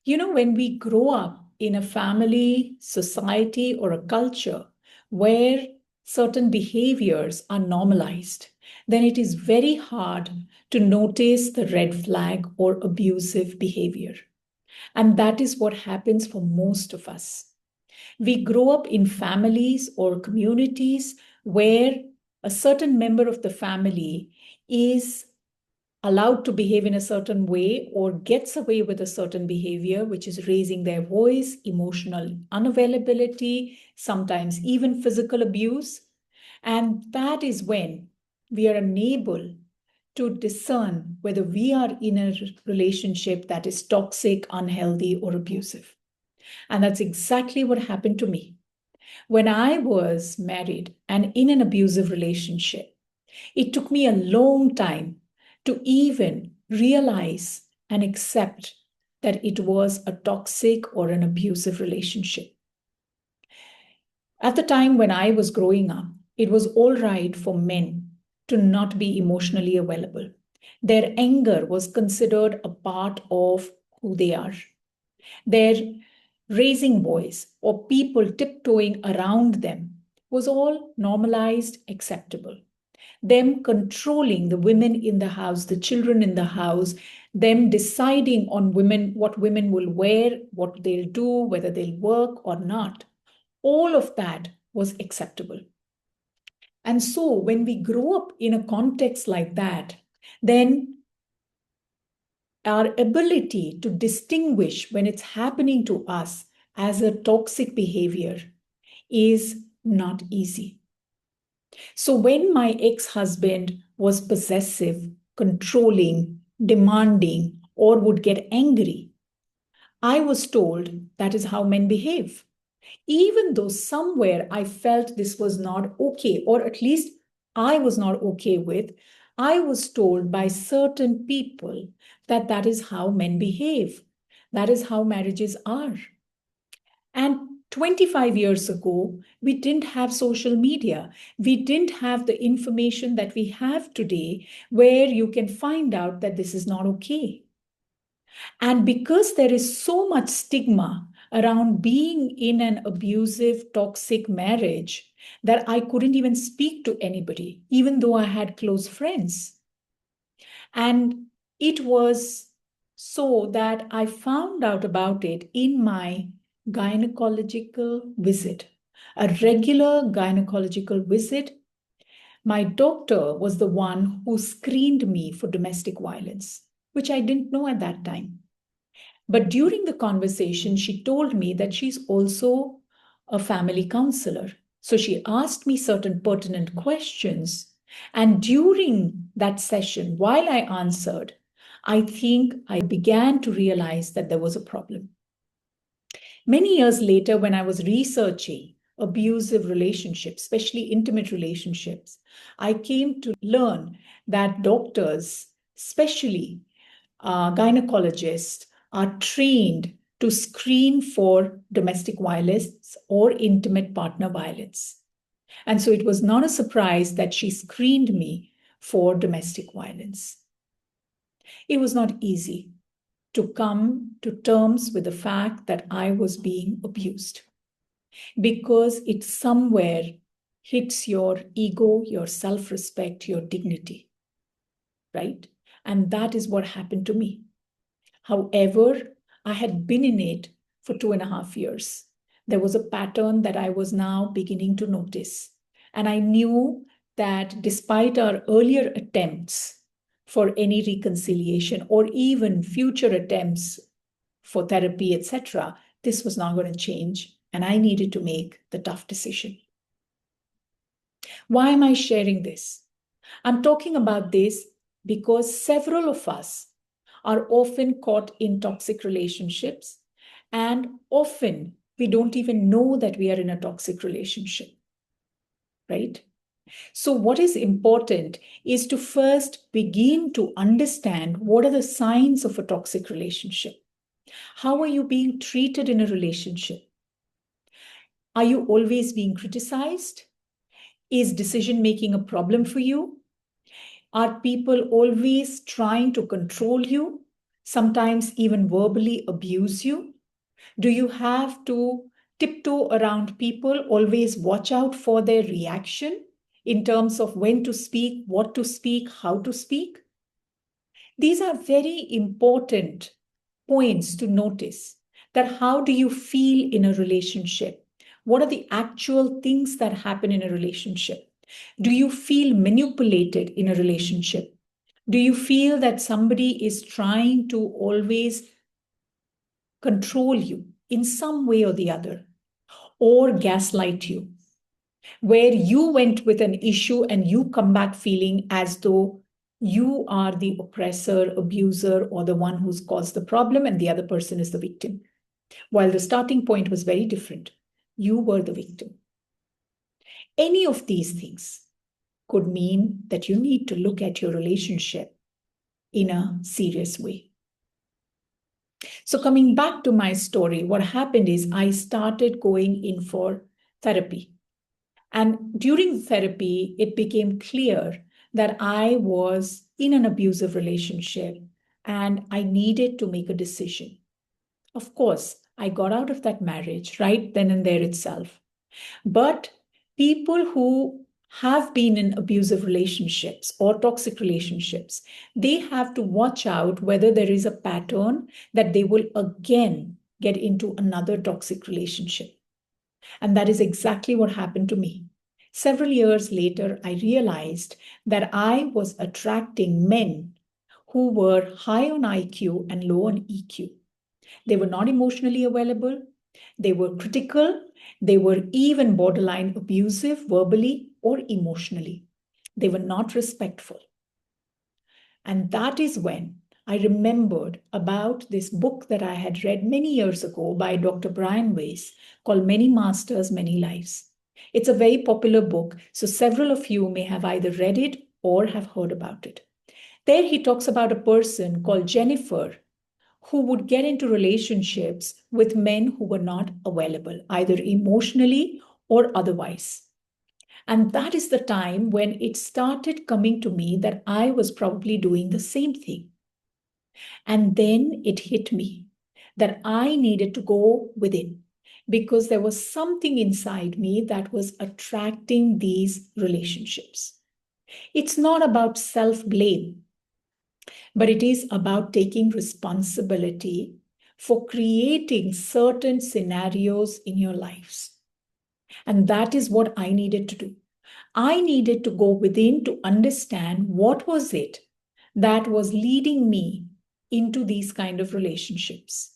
When we grow up in a family, society, or a culture where certain behaviors are normalized, then it is very hard to notice the red flag or abusive behavior. And that is what happens for most of us. We grow up in families or communities where a certain member of the family is allowed to behave in a certain way or gets away with a certain behavior, which is raising their voice, emotional unavailability, sometimes even physical abuse. And that is when we are unable to discern whether we are in a relationship that is toxic, unhealthy, or abusive. And that's exactly what happened to me. When I was married and in an abusive relationship, it took me a long time to even realize and accept that it was a toxic or an abusive relationship. At the time when I was growing up, it was all right for men to not be emotionally available. Their anger was considered a part of who they are. Their raising voice or people tiptoeing around them was all normalized, acceptable. Them controlling the women in the house, the children in the house, them deciding on women, what women will wear, what they'll do, whether they'll work or not. All of that was acceptable. And so when we grow up in a context like that, then our ability to distinguish when it's happening to us as a toxic behavior is not easy. So when my ex-husband was possessive, controlling, demanding, or would get angry, I was told that is how men behave. Even though somewhere I felt this was not okay, or at least I was not okay with, I was told by certain people that that is how men behave. That is how marriages are. And 25 years ago, we didn't have social media. We didn't have the information that we have today where you can find out that this is not okay. And because there is so much stigma around being in an abusive, toxic marriage, that I couldn't even speak to anybody, even though I had close friends. And it was so that I found out about it in my gynecological visit, a regular gynecological visit. My doctor was the one who screened me for domestic violence, which I didn't know at that time. But during the conversation, she told me that she's also a family counselor. So she asked me certain pertinent questions. And during that session, while I answered, I think I began to realize that there was a problem. Many years later, when I was researching abusive relationships, especially intimate relationships, I came to learn that doctors, especially gynecologists, are trained to screen for domestic violence or intimate partner violence. And so it was not a surprise that she screened me for domestic violence. It was not easy to come to terms with the fact that I was being abused because it somewhere hits your ego, your self-respect, your dignity, right? And that is what happened to me. However, I had been in it for 2.5 years. There was a pattern that I was now beginning to notice. And I knew that despite our earlier attempts for any reconciliation or even future attempts for therapy, etc., this was not going to change. And I needed to make the tough decision. Why am I sharing this? I'm talking about this because several of us are often caught in toxic relationships, and often we don't even know that we are in a toxic relationship, right? So what is important is to first begin to understand what are the signs of a toxic relationship. How are you being treated in a relationship? Are you always being criticized? Is decision making a problem for you? Are people always trying to control you? sometimes even verbally abuse you? Do you have to tiptoe around people, always watch out for their reaction in terms of when to speak, what to speak, how to speak? These are very important points to notice, that how do you feel in a relationship? What are the actual things that happen in a relationship? Do you feel manipulated in a relationship? Do you feel that somebody is trying to always control you in some way or the other, or gaslight you, where you went with an issue and you come back feeling as though you are the oppressor, abuser, or the one who's caused the problem, and the other person is the victim, while the starting point was very different? You were the victim. Any of these things could mean that you need to look at your relationship in a serious way. So, coming back to my story, what happened is I started going in for therapy. And during therapy, it became clear that I was in an abusive relationship and I needed to make a decision. Of course, I got out of that marriage right then and there itself. But people who have been in abusive relationships or toxic relationships, they have to watch out whether there is a pattern that they will again get into another toxic relationship. And that is exactly what happened to me. Several years later, I realized that I was attracting men who were high on IQ and low on EQ. They were not emotionally available. They were critical. They were even borderline abusive, verbally or emotionally. They were not respectful. And that is when I remembered about this book that I had read many years ago by Dr. Brian Weiss called Many Masters, Many Lives. It's a very popular book, so several of you may have either read it or have heard about it. There he talks about a person called Jennifer who would get into relationships with men who were not available, either emotionally or otherwise. And that is the time when it started coming to me that I was probably doing the same thing. And then it hit me that I needed to go within because there was something inside me that was attracting these relationships. It's not about self-blame, but it is about taking responsibility for creating certain scenarios in your lives. And that is what I needed to do. I needed to go within to understand what was it that was leading me into these kind of relationships.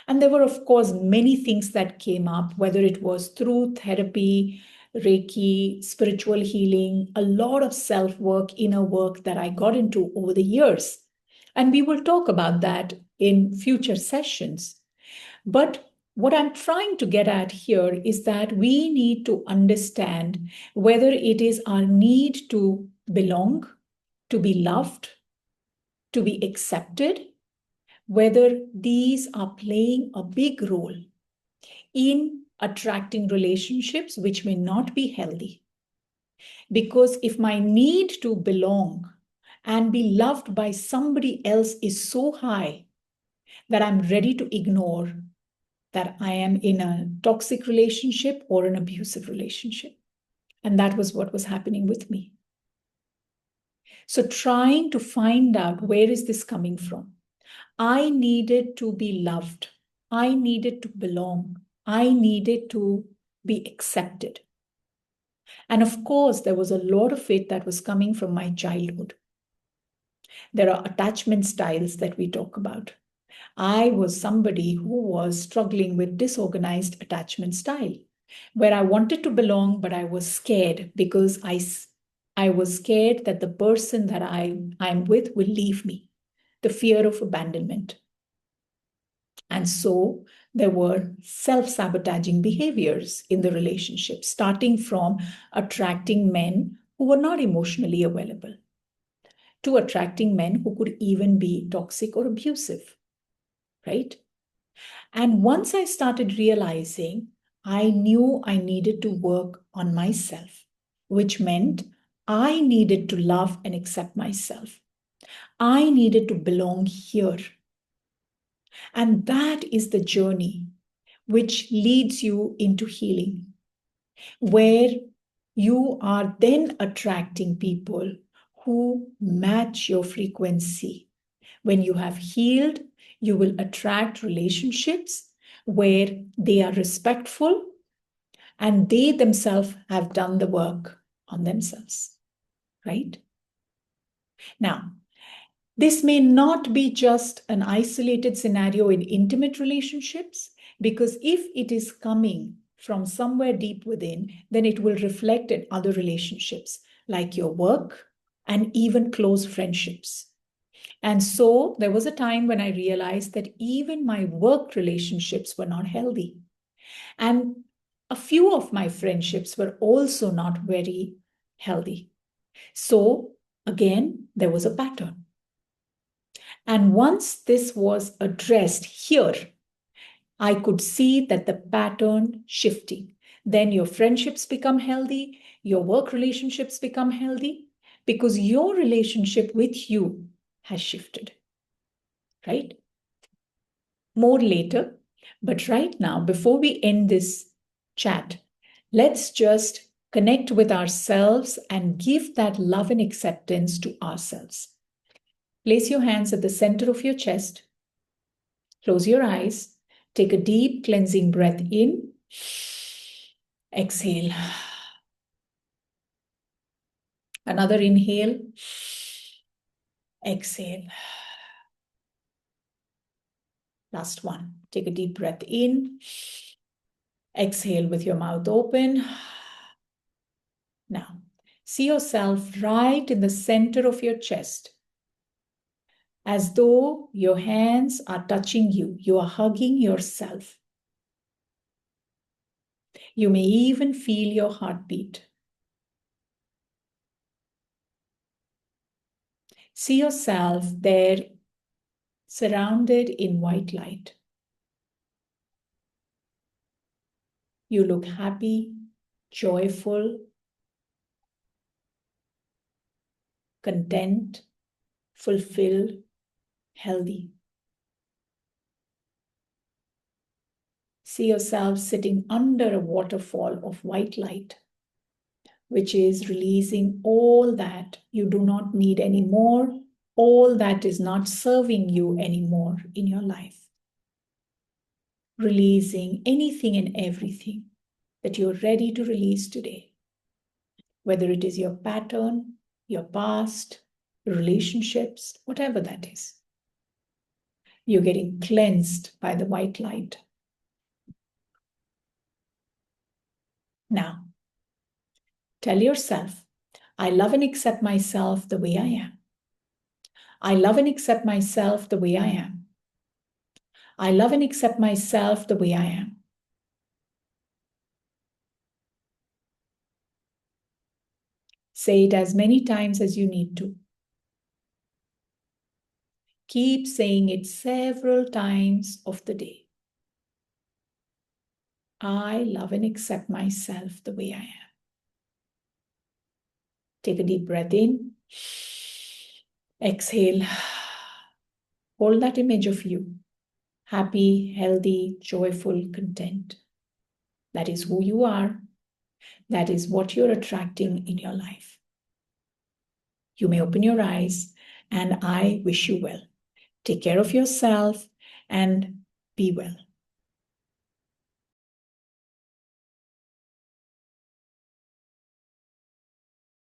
And there were, of course, many things that came up, whether it was through therapy, Reiki, spiritual healing, a lot of self-work, inner work that I got into over the years. And we will talk about that in future sessions. But what I'm trying to get at here is that we need to understand whether it is our need to belong, to be loved, to be accepted, whether these are playing a big role in attracting relationships which may not be healthy. Because if my need to belong and be loved by somebody else is so high that I'm ready to ignore that I am in a toxic relationship or an abusive relationship. And that was what was happening with me. So trying to find out where is this coming from? I needed to be loved. I needed to belong. I needed to be accepted. And of course, there was a lot of it that was coming from my childhood. There are attachment styles that we talk about. I was somebody who was struggling with disorganized attachment style, where I wanted to belong, but I was scared because I was scared that the person that I'm with will leave me, the fear of abandonment. And so there were self-sabotaging behaviors in the relationship, starting from attracting men who were not emotionally available to attracting men who could even be toxic or abusive, right? And once I started realizing, I knew I needed to work on myself, which meant I needed to love and accept myself. I needed to belong here. And that is the journey which leads you into healing, where you are then attracting people who match your frequency. When you have healed, you will attract relationships where they are respectful and they themselves have done the work on themselves, right? Now, this may not be just an isolated scenario in intimate relationships, because if it is coming from somewhere deep within, then it will reflect in other relationships like your work and even close friendships. And so there was a time when I realized that even my work relationships were not healthy. And a few of my friendships were also not very healthy. So again, there was a pattern. And once this was addressed here, I could see that the pattern shifting. Then your friendships become healthy, your work relationships become healthy, because your relationship with you has shifted, right? More later, but right now, before we end this chat, let's just connect with ourselves and give that love and acceptance to ourselves. Place your hands at the center of your chest. Close your eyes. Take a deep cleansing breath in. Exhale. Another inhale. Exhale. Last one. Take a deep breath in. Exhale with your mouth open. Now, see yourself right in the center of your chest, as though your hands are touching you. You are hugging yourself. You may even feel your heartbeat. See yourself there, surrounded in white light. You look happy, joyful, content, fulfilled, healthy. See yourself sitting under a waterfall of white light, which is releasing all that you do not need anymore, all that is not serving you anymore in your life. Releasing anything and everything that you're ready to release today, whether it is your pattern, your past, relationships, whatever that is. You're getting cleansed by the white light. Now, tell yourself, I love and accept myself the way I am. I love and accept myself the way I am. I love and accept myself the way I am. Say it as many times as you need to. Keep saying it several times of the day. I love and accept myself the way I am. Take a deep breath in. Exhale. Hold that image of you. Happy, healthy, joyful, content. That is who you are. That is what you're attracting in your life. You may open your eyes, and I wish you well. Take care of yourself and be well.